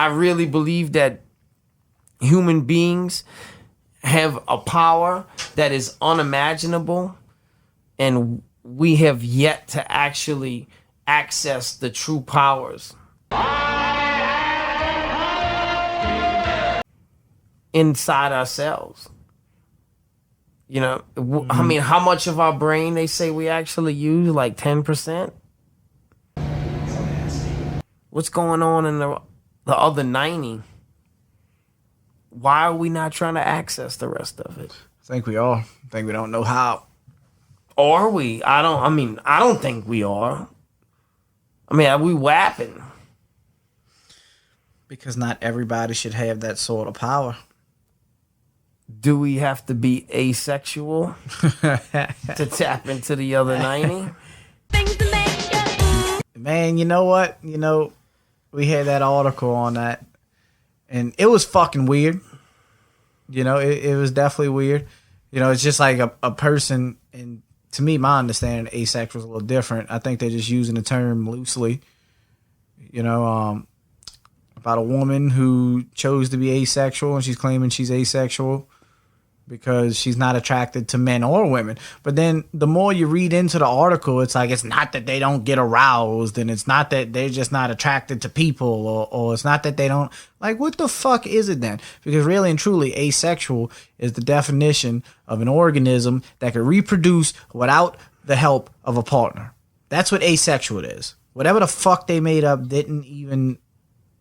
I really believe that human beings have a power that is unimaginable, and we have yet to actually access the true powers inside ourselves. You know, I mean, how much of our brain they say we actually use? Like 10%? What's going on in the other 90? Why are we not trying to access the rest of it? I think we are. I think we don't know how. Are we? I don't think we are. I mean, are we whapping? Because not everybody should have that sort of power. Do we have to be asexual to tap into the other 90? Man, you know what? You know, we had that article on that, and it was fucking weird. You know, it was definitely weird. You know, it's just like a person, and to me, my understanding of asexual is a little different. I think they're just using the term loosely. You know, about a woman who chose to be asexual, and she's claiming she's asexual because she's not attracted to men or women. But then the more you read into the article, it's like, it's not that they don't get aroused, and it's not that they're just not attracted to people, or it's not that they don't, like, what the fuck is it then? Because really and truly, asexual is the definition of an organism that can reproduce without the help of a partner. That's what asexual is. Whatever the fuck they made up didn't even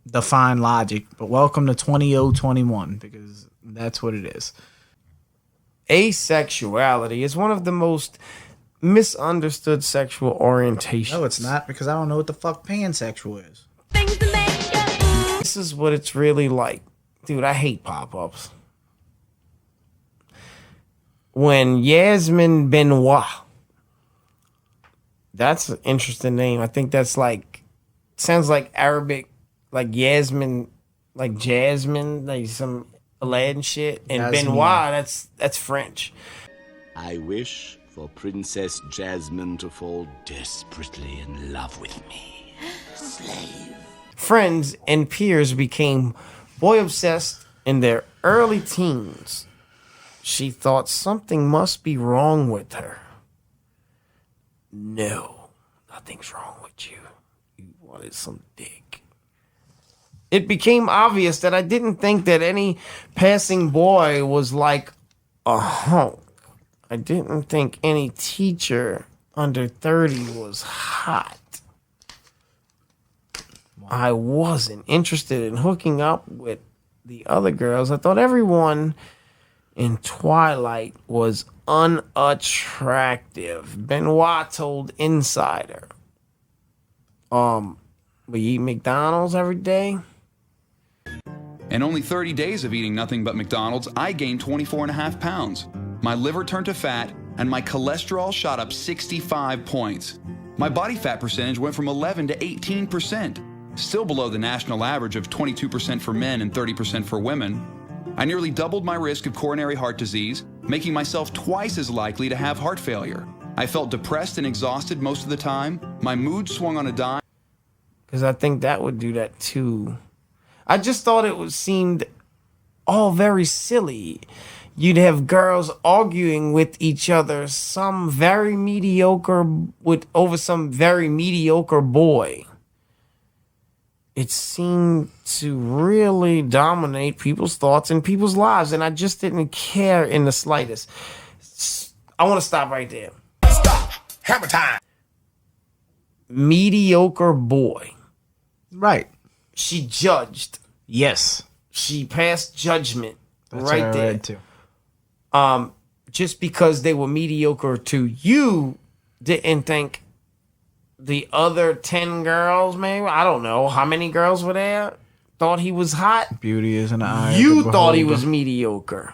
define logic. But welcome to 2021, because that's what it is. Asexuality is one of the most misunderstood sexual orientations. No, it's not, because I don't know what the fuck pansexual is. This is what it's really like. Dude, I hate pop-ups. When Yasmin Benoit, that's an interesting name. I think that's like, sounds like Arabic, like Yasmin, like Jasmine, like some Aladdin shit. And Jasmine. Benoit, that's French. I wish for Princess Jasmine to fall desperately in love with me. Slave. Friends and peers became boy obsessed in their early teens. She thought something must be wrong with her. No, nothing's wrong with you. You wanted some dick. It became obvious that I didn't think that any passing boy was like a hunk. I didn't think any teacher under 30 was hot. I wasn't interested in hooking up with the other girls. I thought everyone in Twilight was unattractive. Benoit told Insider. We eat McDonald's every day. In only 30 days of eating nothing but McDonald's, I gained 24.5 pounds. My liver turned to fat, and my cholesterol shot up 65 points. My body fat percentage went from 11 to 18%, still below the national average of 22% for men and 30% for women. I nearly doubled my risk of coronary heart disease, making myself twice as likely to have heart failure. I felt depressed and exhausted most of the time. My mood swung on a dime. Because I think that would do that too. I just thought it seemed all very silly. You'd have girls arguing with each other, over some very mediocre boy. It seemed to really dominate people's thoughts and people's lives, and I just didn't care in the slightest. I want to stop right there. Stop. Hammer time. Mediocre boy. Right. She judged. Yes. She passed judgment. That's right what I there. read too. Just because they were mediocre to you, didn't think the other 10 girls, maybe, I don't know how many girls were there, thought he was hot. Beauty is in the eye. You thought he was mediocre.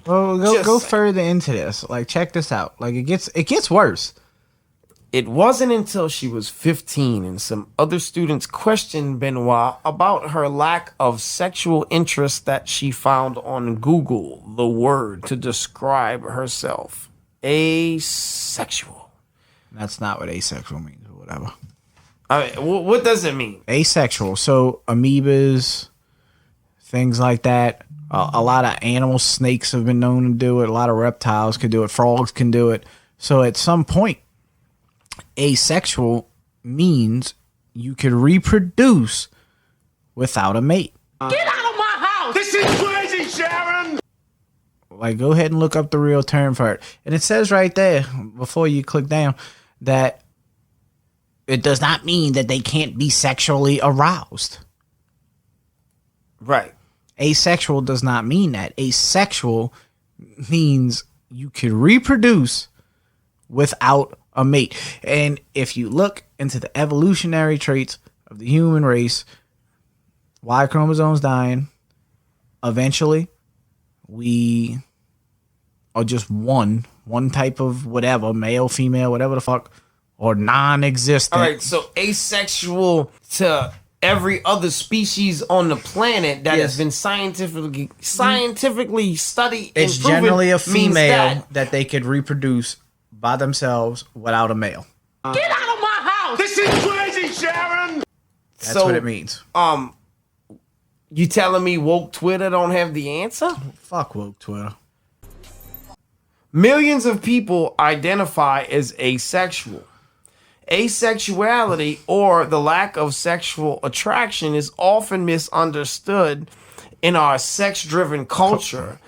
Well, go further into this. Like, check this out. Like, it gets worse. It wasn't until she was 15 and some other students questioned Benoit about her lack of sexual interest that she found on Google the word to describe herself. Asexual. That's not what asexual means or whatever. I mean, what does it mean? Asexual. So amoebas, things like that. A lot of animals, snakes have been known to do it. A lot of reptiles can do it. Frogs can do it. So at some point, asexual means you could reproduce without a mate. Get out of my house! This is crazy, Sharon! Like, go ahead and look up the real term for it. And it says right there, before you click down, that it does not mean that they can't be sexually aroused. Right. Asexual does not mean that. Asexual means you can reproduce without a mate. And if you look into the evolutionary traits of the human race, Y chromosomes dying, eventually we are just one type of whatever, male, female, whatever the fuck, or non-existent. All right, so asexual to every other species on the planet that has been scientifically studied. It's and proven generally a means female that they could reproduce by themselves without a male. Get out of my house! This is crazy, Sharon! That's So, what it means. You telling me woke Twitter don't have the answer? Fuck woke Twitter. Millions of people identify as asexual. Asexuality, or the lack of sexual attraction, is often misunderstood in our sex-driven culture.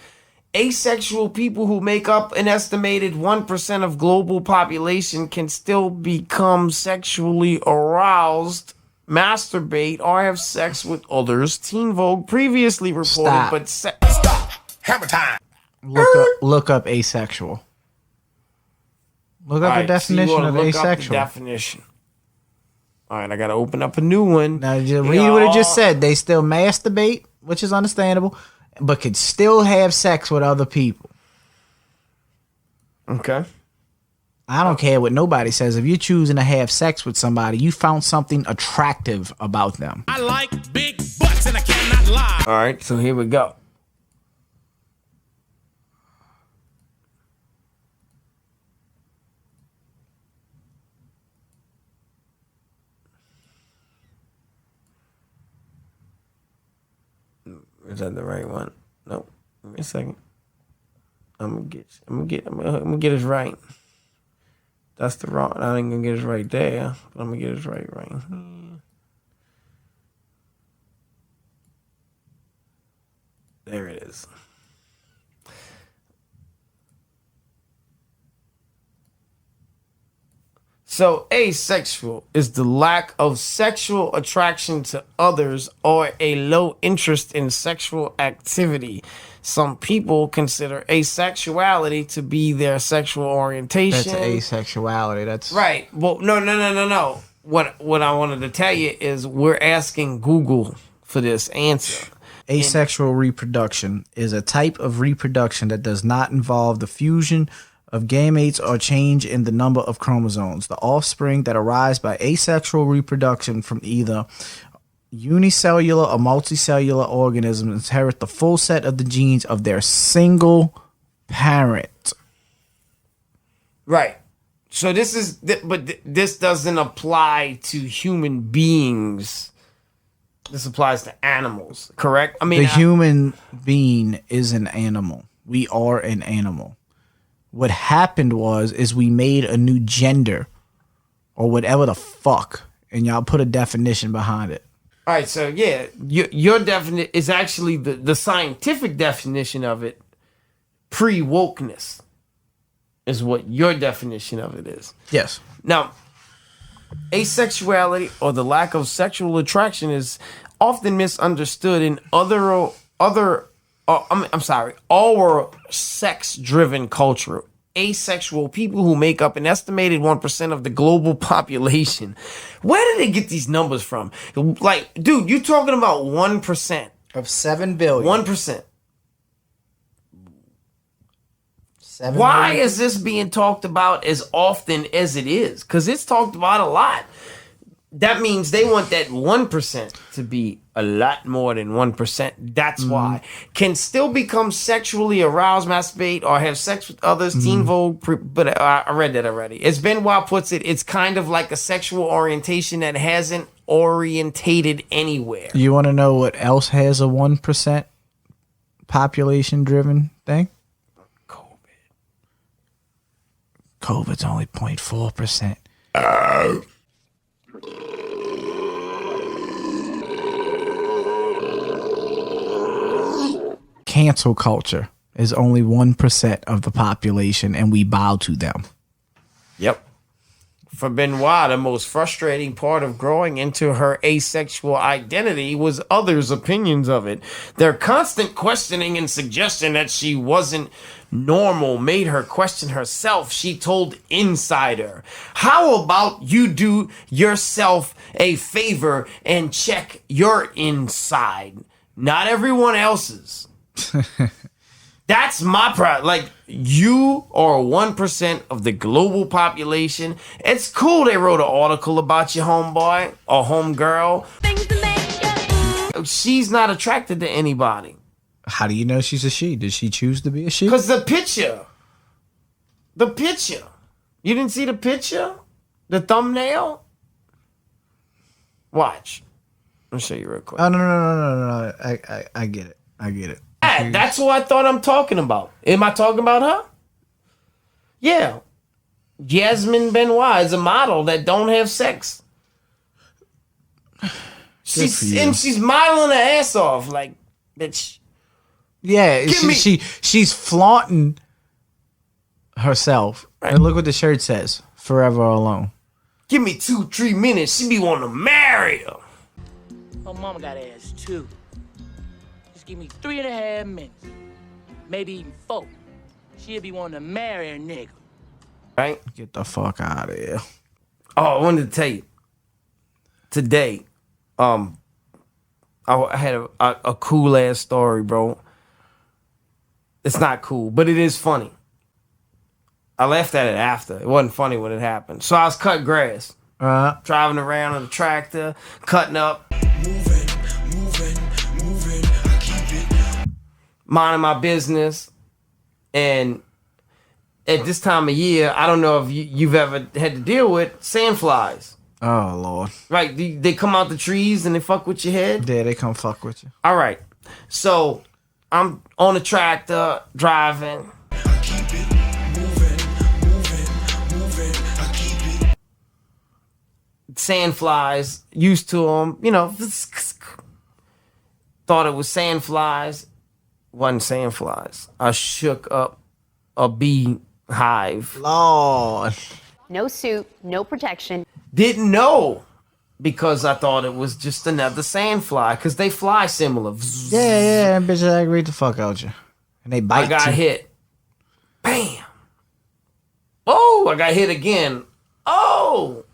Asexual people, who make up an estimated 1% of global population, can still become sexually aroused, masturbate, or have sex with others. Teen Vogue previously reported, Stop. Stop! Hammer time! Look up asexual. Look up the definition of asexual. Definition. All right, I gotta open up a new one. Now, just read what it just said. They still masturbate, which is understandable, but could still have sex with other people. Okay. I don't care what nobody says. If you're choosing to have sex with somebody, you found something attractive about them. I like big butts and I cannot lie. All right, so here we go. Is that the right one? Nope. Give me a second. I'm gonna get it right. That's the wrong. I ain't gonna get it right there, but I'm gonna get it right here. There it is. So, asexual is the lack of sexual attraction to others or a low interest in sexual activity. Some people consider asexuality to be their sexual orientation. That's asexuality. That's right. Well, no. What I wanted to tell you is we're asking Google for this answer. Asexual reproduction is a type of reproduction that does not involve the fusion of gametes or change in the number of chromosomes. The offspring that arise by asexual reproduction from either unicellular or multicellular organisms inherit the full set of the genes of their single parent. Right. So this is, but this doesn't apply to human beings. This applies to animals, correct? I mean, the human being is an animal. We are an animal. What happened is we made a new gender or whatever the fuck, and y'all put a definition behind it. All right, so yeah, your definition is actually the scientific definition of it. Pre-wokeness is what your definition of it is. Yes. Now, asexuality, or the lack of sexual attraction, is often misunderstood in our sex-driven culture. Asexual people, who make up an estimated 1% of the global population. Where did they get these numbers from? Like, dude, you're talking about 1%. Of 7 billion. 1%. 7 Why billion? is this being talked about as often as it is? Because it's talked about a lot. that means they want that 1% to be a lot more than 1%. That's why. Can still become sexually aroused, masturbate, or have sex with others. Teen Vogue, but I read that already. As Benoit puts it, it's kind of like a sexual orientation that hasn't orientated anywhere. You want to know what else has a 1% population-driven thing? COVID's only 0.4%. Cancel culture is only 1% of the population, and we bow to them. Yep. For Benoit, the most frustrating part of growing into her asexual identity was others' opinions of it. Their constant questioning and suggestion that she wasn't normal made her question herself. She told Insider, "How about you do yourself a favor and check your inside, not everyone else's." That's my pride. Like, you are 1% of the global population. It's cool they wrote an article about your homeboy or homegirl. She's not attracted to anybody. How do you know she's a she? Did she choose to be a she? Because the picture. You didn't see the picture? The thumbnail? Watch. I'll show you real quick. Oh, no. I get it. That's who I thought I'm talking about. Am I talking about her? Yeah. Jasmine Benoit is a model that don't have sex. She's modeling her ass off, like, bitch. Yeah, she's flaunting herself. Right. And look what the shirt says: "Forever alone." Give me 2-3 minutes. She be wanting to marry her. Oh, mama got ass too. Just give me 3.5 minutes. Maybe even 4. She'll be wanting to marry a nigga. Right? Get the fuck out of here. Oh, I wanted to tell you. Today, I had a cool ass story, bro. It's not cool, but it is funny. I laughed at it after. It wasn't funny when it happened. So I was cutting grass. Driving around on the tractor, cutting up. Moving, I keep it. Minding my business. And at this time of year, I don't know if you've ever had to deal with sandflies. Oh, Lord. Right, they come out the trees and they fuck with your head. Yeah, they come fuck with you. All right. So I'm on the tractor driving. I keep it moving. I keep it. Sandflies, used to them, you know. Thought it was sandflies. Wasn't sandflies. I shook up a bee hive. Lord. No suit, no protection. Didn't know because I thought it was just another sandfly because they fly similar. Yeah, that bitch aggravated the fuck out you. And they bite I got you. hit. Bam. Oh, I got hit again. Oh.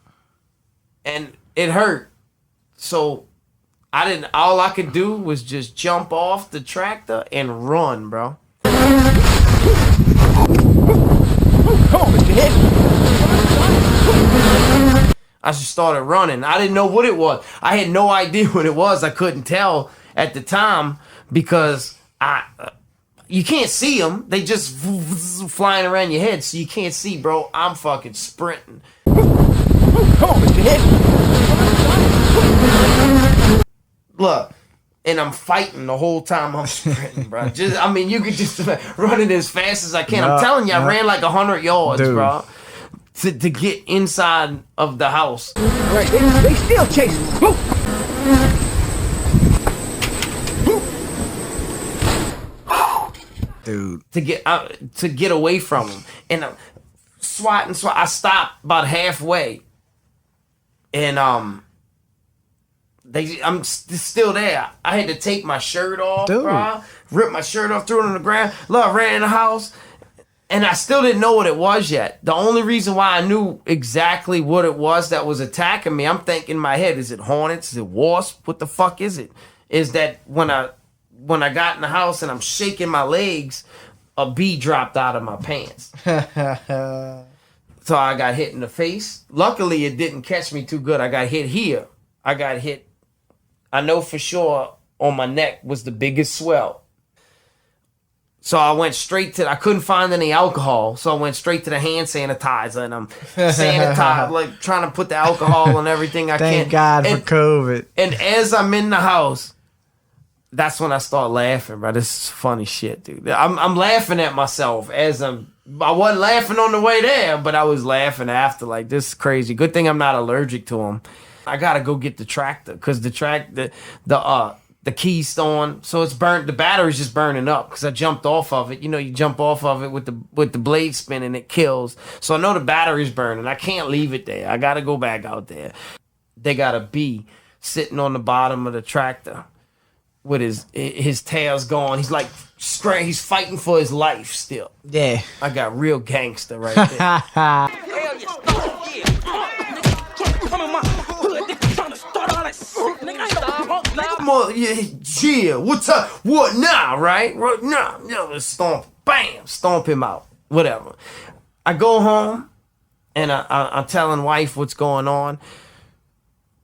And it hurt. So all I could do was just jump off the tractor and run, bro. I just started running. I didn't know what it was. I had no idea what it was. I couldn't tell at the time because you can't see them. They just flying around your head, so you can't see, bro. I'm fucking sprinting. Look, and I'm fighting the whole time I'm sprinting, bro. You could just run it as fast as I can. I'm telling you, I ran like 100 yards, dude, bro. To get inside of the house. Right, they still chasing. Dude. To get away from them. And I'm swatting. I stopped about halfway. And I'm still there. I had to take my shirt off, bro. Rip my shirt off, threw it on the ground. Look, I ran in the house. And I still didn't know what it was yet. The only reason why I knew exactly what it was that was attacking me, I'm thinking in my head, is it hornets? Is it wasp? What the fuck is it? Is that when I got in the house and I'm shaking my legs, a bee dropped out of my pants. So I got hit in the face. Luckily, it didn't catch me too good. I got hit here. I got hit. I know for sure on my neck was the biggest swell. So I went straight to, I couldn't find any alcohol. So I went straight to the hand sanitizer and I'm sanitized, like trying to put the alcohol on everything I can. Thank God for COVID. And as I'm in the house, that's when I start laughing, bro. This is funny shit, dude. I'm laughing at myself I wasn't laughing on the way there, but I was laughing after. Like, this is crazy. Good thing I'm not allergic to them. I gotta go get the tractor because the keystone, so it's burnt. The battery's just burning up because I jumped off of it. You know, you jump off of it with the blade spinning, it kills. So I know the battery's burning. I can't leave it there. I gotta go back out there. They got a bee sitting on the bottom of the tractor with his tail's gone. He's like he's fighting for his life still. Yeah, I got real gangster right there. Hell, you start, yeah. Nigga, come in my hood, nigga, trying to start all that shit. Nigga, I ain't no punk, nigga. Come on, yeah, what's up? What now, right? Right now, let's stomp, bam, stomp him out. Whatever. I go home and I'm telling wife what's going on,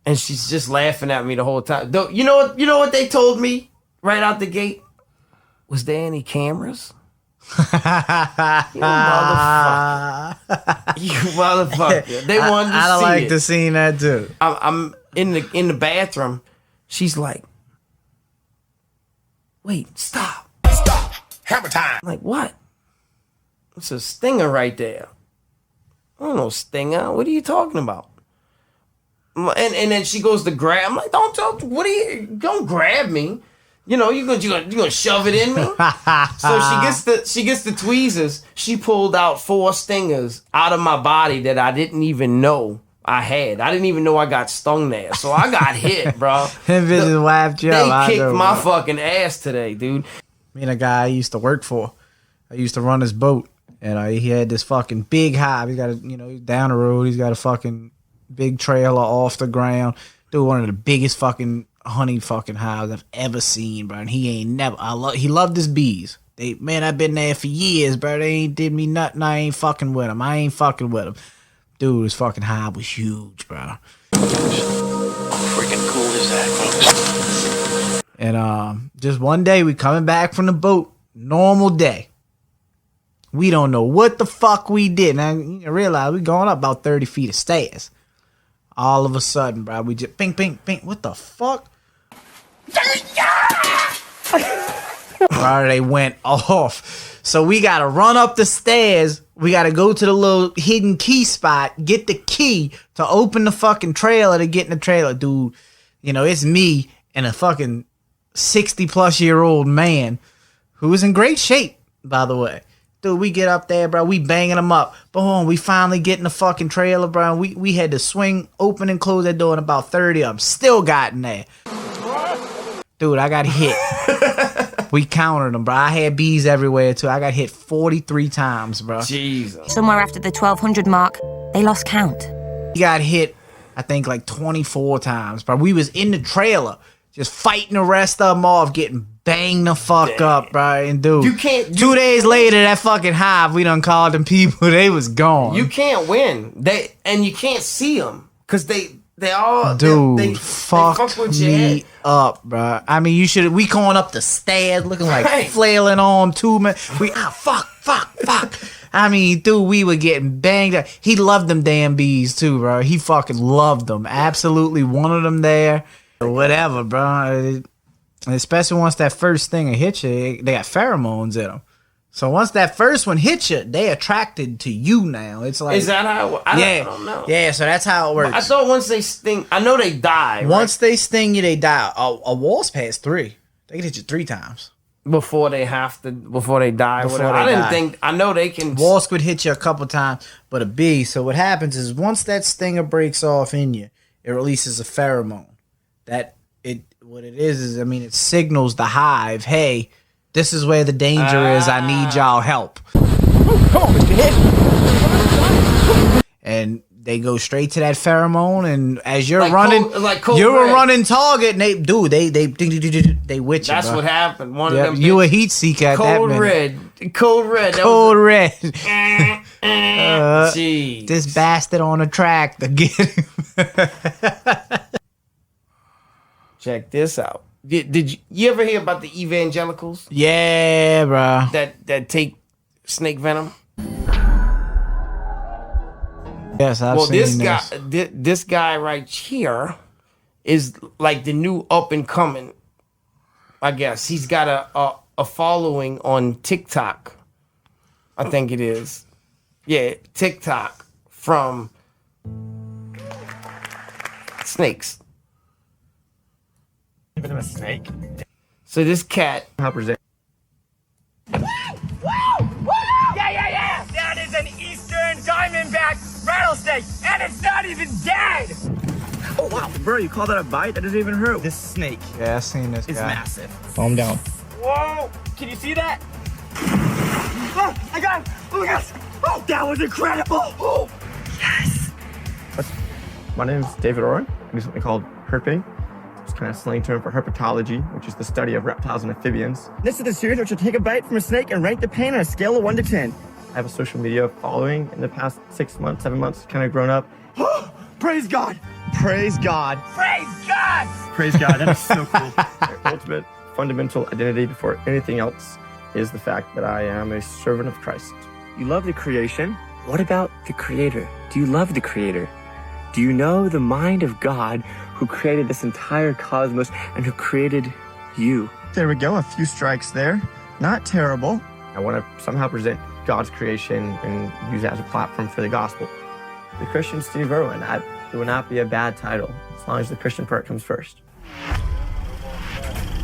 and she's just laughing at me the whole time. You know what they told me right out the gate? Was there any cameras? You motherfucker. They wanted to see I like it. to see that too. I'm in the bathroom. She's like, wait, stop. Stop. Hammer time. I'm like, what? It's a stinger right there. I don't know, stinger. What are you talking about? And then she goes to grab. I'm like, don't grab me. You know, you gonna shove it in me? So she gets the tweezers. She pulled out 4 stingers out of my body that I didn't even know I had. I didn't even know I got stung there. So I got hit, bro. Them bitches wiped you up. They kicked my fucking ass today, dude. Me and a guy I used to work for, I used to run his boat, and he had this fucking big hive. He got he's down the road. He's got a fucking big trailer off the ground. Dude, one of the biggest fucking honey fucking hives I've ever seen, bro. And he ain't never. He loved his bees. I've been there for years, bro. They ain't did me nothing. I ain't fucking with him. Dude, his fucking hive was huge, bro. How freaking cool is that, folks? And just one day we coming back from the boat, normal day. We don't know what the fuck we did. Now you realize we going up about 30 feet of stairs. All of a sudden, bro, we just ping, ping, ping. What the fuck? Bro, they went off. So we gotta run up the stairs. We gotta go to the little hidden key spot, get the key to open the fucking trailer to get in the trailer. Dude, it's me and a fucking 60-plus-year-old man who is in great shape, by the way. Dude, we get up there, bro. We banging them up. Boom, we finally get in the fucking trailer, bro. We had to swing, open and close that door, and about 30 of them still got in there. Dude, I got hit. We counted them, bro. I had bees everywhere, too. I got hit 43 times, bro. Jesus. Somewhere after the 1200 mark, they lost count. We got hit, I think, like 24 times, bro. We was in the trailer, just fighting the rest of them off, getting banged the fuck up, bro. And dude, You can't. 2 days later, that fucking hive, we done called them people. They was gone. You can't win. You can't see them because they all Dude, they fucked fuck with your me head. up, bro. I mean, we going up the stairs looking like Right. flailing on 2 men. Fuck. I mean, dude, we were getting banged up. He loved them damn bees too, bro. He fucking loved them. Absolutely wanted them there. Whatever, bro. Especially once that first thing hit you, they got pheromones in them. So once that first one hits you, they attracted to you now. It's like, Is that how? I don't know. Yeah, so that's how it works. I thought once they sting, I know they die. Once they sting you, they die. A wasp has 3. They can hit you 3 times. Before they die. Before Whatever. they I didn't die. think. I know they can. Wasp would hit you a couple times, but a bee. So what happens is once that stinger breaks off in you, it releases a pheromone. What it is it signals the hive, hey, this is where the danger is. I need y'all help. And they go straight to that pheromone, and as you're running, you're a running target. And they with you. That's bro. what happened. One of Yep, them. you a heat seeker at that Cold minute. red. Cold red. Cold red. Jeez. This bastard on the track to get him. Check this out. Did you ever hear about the evangelicals Yeah, bro. that take snake venom? Yes, I've Well, seen this guy right here is like the new up and coming. I guess he's got a following on TikTok. I think it is. Yeah, TikTok from snakes. Even a snake. So this cat. Yeah. That is an Eastern Diamondback rattlesnake, and it's not even dead. Oh wow, bro, you call that a bite? That doesn't even hurt. This snake Yeah, I've seen this is guy. massive. Calm down. Whoa! Can you see that? Oh, I got him! Oh my gosh! Oh, that was incredible! Oh, yes! My name is David Oren. I do something called herping. It's kind of slang term for herpetology, which is the study of reptiles and amphibians. This is the series which will take a bite from a snake and rank the pain on a scale of 1 to 10. I have a social media following in the past 6 months, 7 months, kind of grown up. Praise God! Praise God! Praise God! Praise God, that is so cool. My ultimate fundamental identity before anything else is the fact that I am a servant of Christ. You love the creation. What about the Creator? Do you love the Creator? Do you know the mind of God who created this entire cosmos and who created you? There we go, a few strikes there. Not terrible. I want to somehow present God's creation and use it as a platform for the gospel. The Christian Steve Irwin, it would not be a bad title as long as the Christian part comes first.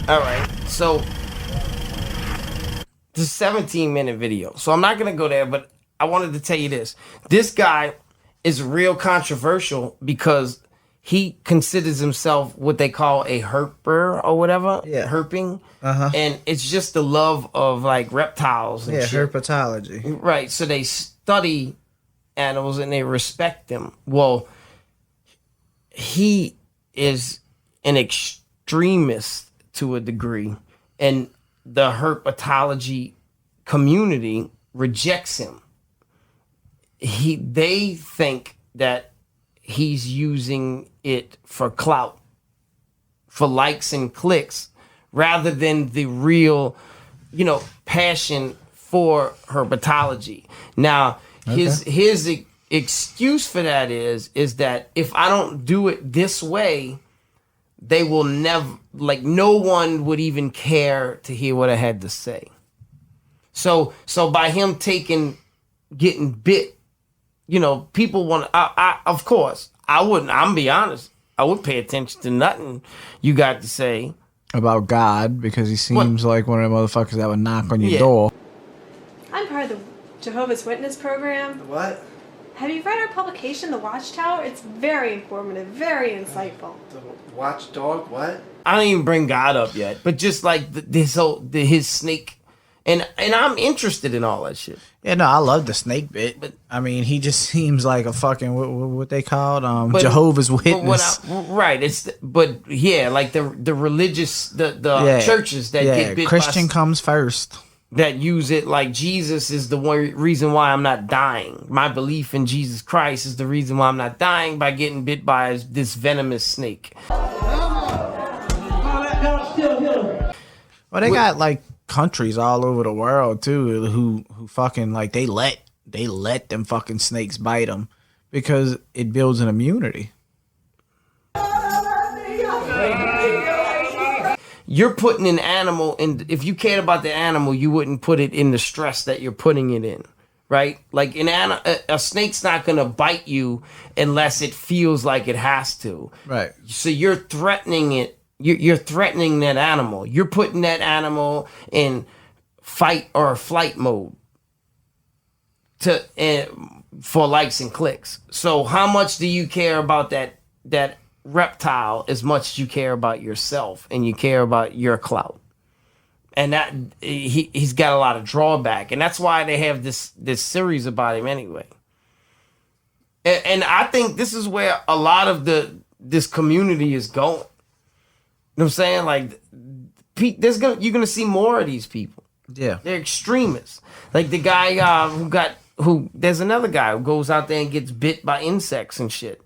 All right, so this is a 17-minute video, so I'm not gonna go there, but I wanted to tell you this. This guy is real controversial because he considers himself what they call a herper or whatever. Yeah. Herping. Uh-huh. And it's just the love of like reptiles and Yeah, shit. herpetology. Right. So they study animals and they respect them. Well, he is an extremist to a degree, and the herpetology community rejects him. They think that he's using it for clout, for likes and clicks, rather than the real, passion for herpetology. Now, his excuse for that is that if I don't do it this way, they will never, no one would even care to hear what I had to say. So by him getting bit, people want to, of course, I wouldn't, I'm be honest, I would pay attention to nothing you got to say. About God, because he seems like one of the motherfuckers that would knock on your door. I'm part of the Jehovah's Witness program. What? Have you read our publication, The Watchtower? It's very informative, very insightful. The watchdog? What? I don't even bring God up yet, but just like his snake, and I'm interested in all that shit. Yeah, no, I love the snake bit, but I mean, he just seems like a fucking what they called Jehovah's Witness. Right? Like the religious churches that get bit Christian comes first. That use it like Jesus is the one reason why I'm not dying. My belief in Jesus Christ is the reason why I'm not dying by getting bit by this venomous snake. Well, they got like countries all over the world too who fucking like they let them fucking snakes bite them because it builds an immunity. You're putting an animal in. If you cared about the animal, you wouldn't put it in the stress that you're putting it in, right? Like a snake's not gonna bite you unless it feels like it has to. Right. So you're threatening it. You're threatening that animal. You're putting that animal in fight or flight mode for likes and clicks. So how much do you care about that reptile as much as you care about yourself and you care about your clout? And that he's got a lot of drawback, and that's why they have this series about him anyway. And I think this is where a lot of this community is going. You know what I'm saying? Like, you're gonna see more of these people. Yeah, they're extremists. Like the guy who got there's another guy who goes out there and gets bit by insects and shit.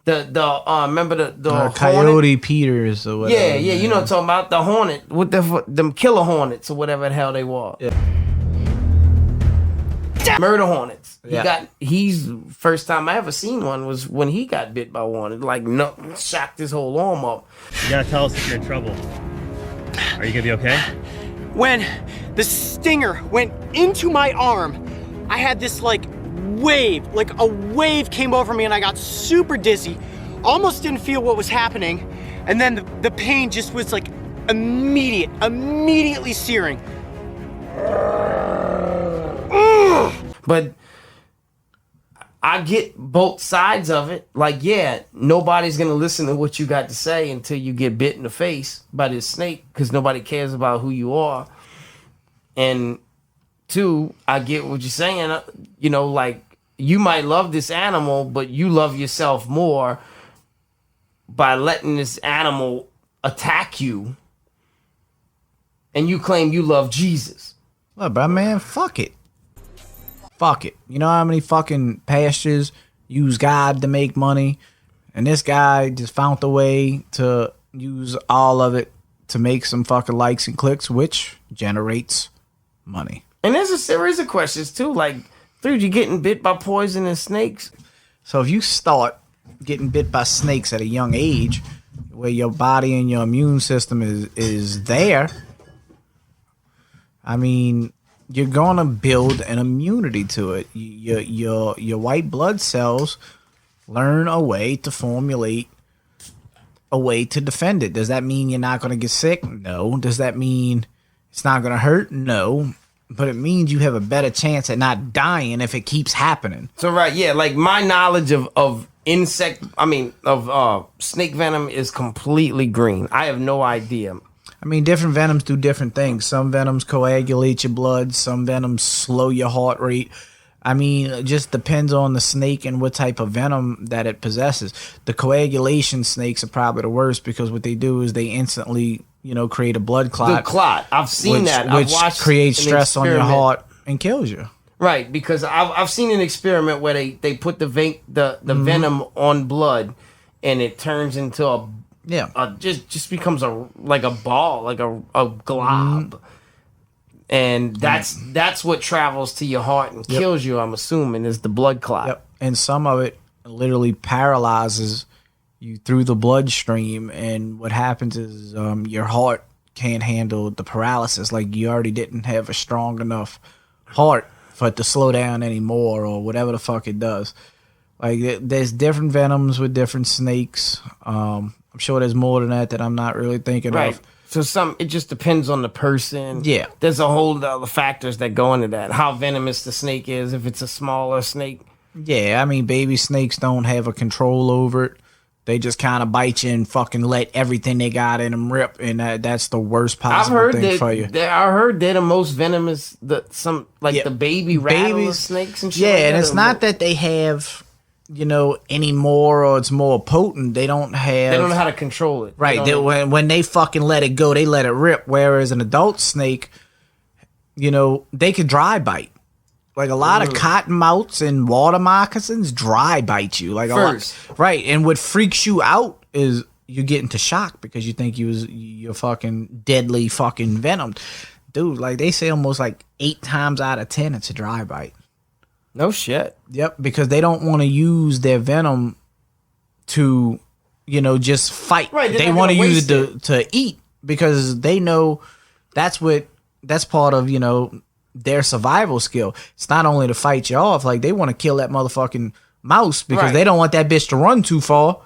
Remember the Coyote Peters or whatever. Yeah, you know what I'm talking about, the hornet with them killer hornets or whatever the hell they were. Yeah. Murder hornets. Yeah. He's first time I ever seen one was when he got bit by one. It like shocked his whole arm up. You gotta tell us if you're in trouble. Are you gonna be okay? When the stinger went into my arm, I had this like a wave came over me and I got super dizzy, almost didn't feel what was happening, and then the pain just was like immediately searing. But I get both sides of it. Like, yeah, nobody's going to listen to what you got to say until you get bit in the face by this snake because nobody cares about who you are. And two, I get what you're saying. You know, like, you might love this animal, but you love yourself more by letting this animal attack you. And you claim you love Jesus. Look, bro, man, fuck it. Fuck it. You know how many fucking pastors use God to make money? And this guy just found a way to use all of it to make some fucking likes and clicks, which generates money. And there's a series of questions, too. Like, dude, you getting bit by poisonous snakes? So if you start getting bit by snakes at a young age, where your body and your immune system is there, I mean, you're gonna build an immunity to it. Your white blood cells learn a way to formulate a way to defend it. Does that mean you're not gonna get sick? No. Does that mean it's not gonna hurt? No. But it means you have a better chance at not dying if it keeps happening. So right, yeah, like my knowledge of snake venom is completely green. I have no idea. I mean, different venoms do different things. Some venoms coagulate your blood. Some venoms slow your heart rate. I mean, it just depends on the snake and what type of venom that it possesses. The coagulation snakes are probably the worst because what they do is they instantly, create a blood clot. The clot. I've seen that. Which I've watched creates stress on your heart and kills you. Right, because I've seen an experiment where they put the venom on blood and it turns into just becomes like a ball, like a glob. And that's what travels to your heart and kills you, I'm assuming, is the blood clot. Yep. And some of it literally paralyzes you through the bloodstream. And what happens is your heart can't handle the paralysis. Like you already didn't have a strong enough heart for it to slow down anymore or whatever the fuck it does. Like there's different venoms with different snakes. I'm sure there's more than that I'm not really thinking of. So it just depends on the person. Yeah. There's a whole other factors that go into that. How venomous the snake is, if it's a smaller snake. Yeah, I mean, baby snakes don't have a control over it. They just kind of bite you and fucking let everything they got in them rip, and that's the worst possible thing for you. I heard they're the most venomous, the baby rattler snakes and shit. Yeah, like and that. it's not that they have, any more or it's more potent. They don't know how to control it. Right. When they fucking let it go, they let it rip. Whereas an adult snake, they could dry bite. Like a lot of cottonmouths and water moccasins dry bite you. Like right. And what freaks you out is you get into shock because you think you're fucking deadly fucking venomed. Dude, like they say almost like 8 times out of 10 it's a dry bite. No shit. Yep, because they don't want to use their venom to, just fight. Right, they want to use it to eat because they know that's part of, their survival skill. It's not only to fight you off, like they want to kill that motherfucking mouse because they don't want that bitch to run too far.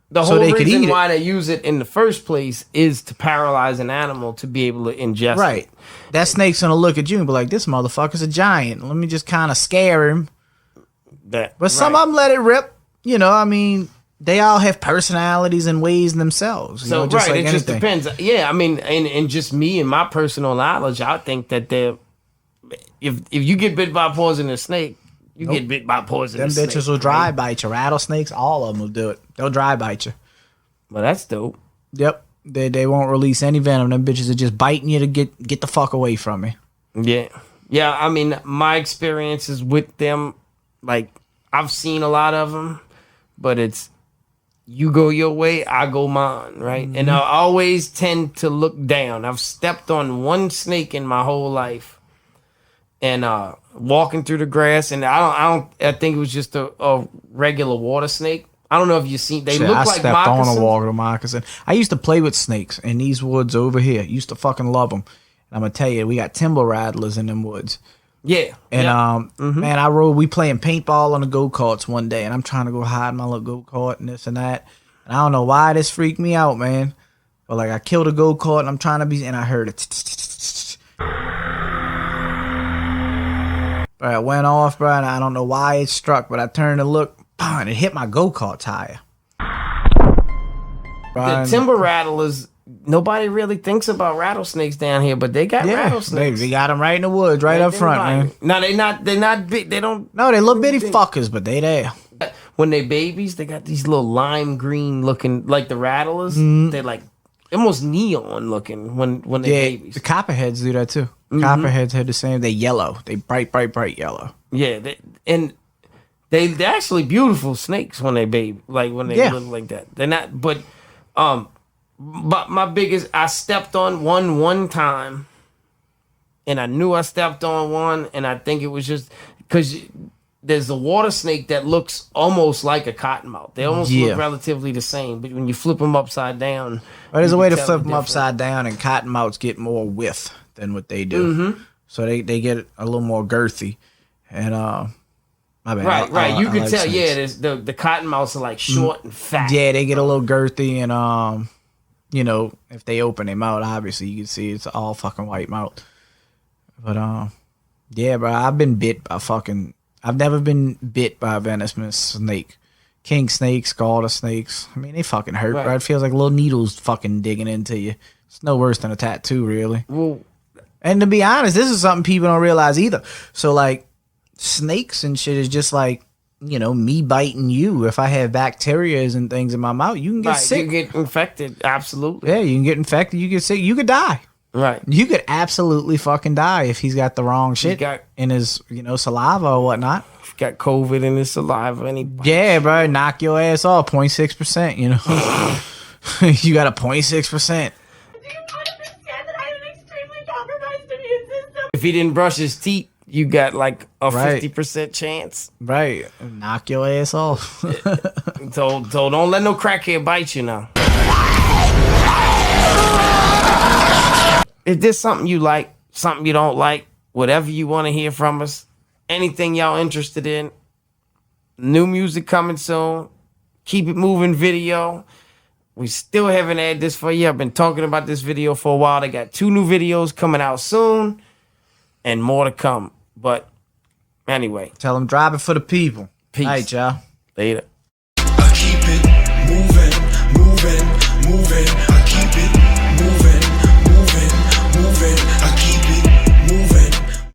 The whole reason why they use it in the first place is to paralyze an animal to be able to ingest it. Right. That snake's gonna look at you and be like, this motherfucker's a giant. Let me just kind of scare him. But some of them let it rip. I mean, they all have personalities and ways themselves. So, just like it just depends. Yeah, I mean, and just me and my personal knowledge, I think that if you get bit by a poisonous snake, you get bit by a poisonous snake. Them bitches will dry bite you. Rattlesnakes, all of them will do it. They'll dry bite you. Well, that's dope. Yep. They won't release any venom. Them bitches are just biting you to get the fuck away from me. Yeah. Yeah, I mean, my experiences with them, like, I've seen a lot of them, but it's you go your way, I go mine, right? And I always tend to look down. I've stepped on one snake in my whole life, and walking through the grass, and I think it was just a regular water snake. I don't know if you seen. They look like moccasins. I stepped on a water moccasin. I used to play with snakes in these woods over here. Used to fucking love them. And I'm gonna tell you, we got timber rattlers in them woods. Yeah. And man, we playing paintball on the go-karts one day, and I'm trying to go hide my little go-kart and this and that. And I don't know why this freaked me out, man. But like I killed a go-kart and I'm trying to be, and I heard it. But it went off, bro, and I don't know why it struck, but I turned to look, and it hit my go-kart tire. The timber rattlers, nobody really thinks about rattlesnakes down here, but they got rattlesnakes. They got them right in the woods, right up front, man. No, they're not big. They don't. No, they little bitty fuckers, but they there. When they babies, they got these little lime green looking, like the rattlers. They're like almost neon looking when they babies. The copperheads do that too. Copperheads have the same. They yellow. They bright yellow. Yeah, they're actually beautiful snakes when they baby, like when they look like that. They're not, but my biggest, I stepped on one time, and I knew I stepped on one, and I think it was just because there's a water snake that looks almost like a cottonmouth. They almost look relatively the same, but when you flip them upside down, there's a way to flip them upside down, and cottonmouths get more width than what they do, so they get a little more girthy, and my bad. Right. You can tell. Snakes. Yeah, the cottonmouths are like short and fat. Yeah, they get a little girthy, and you know, if they open their mouth, obviously you can see it's all fucking white mouth. But yeah, bro, I've never been bit by a venomous snake. King snakes, garter snakes. I mean, they fucking hurt, bro. It feels like little needles fucking digging into you. It's no worse than a tattoo, really. Well, and to be honest, this is something people don't realize either. So like, snakes and shit is just like, you know, me biting you. If I have bacteria and things in my mouth, you can get sick. You get infected, absolutely. Yeah, you can get infected. You get sick. You could die. Right. You could absolutely fucking die if he's got the wrong shit in his, saliva or whatnot. If he got COVID in his saliva, yeah, bro, knock your ass off 0.6%. You know, you got a 0.6%. If he didn't brush his teeth, you got like a 50% chance. Right. Knock your ass off. So don't let no crackhead bite you now. If there's something you like, something you don't like, whatever you want to hear from us, anything y'all interested in, new music coming soon, Keep It Moving video. We still haven't had this for you. I've been talking about this video for a while. They got 2 new videos coming out soon and more to come. But anyway. Tell them drop it for the people. Peace. All right, y'all. Later.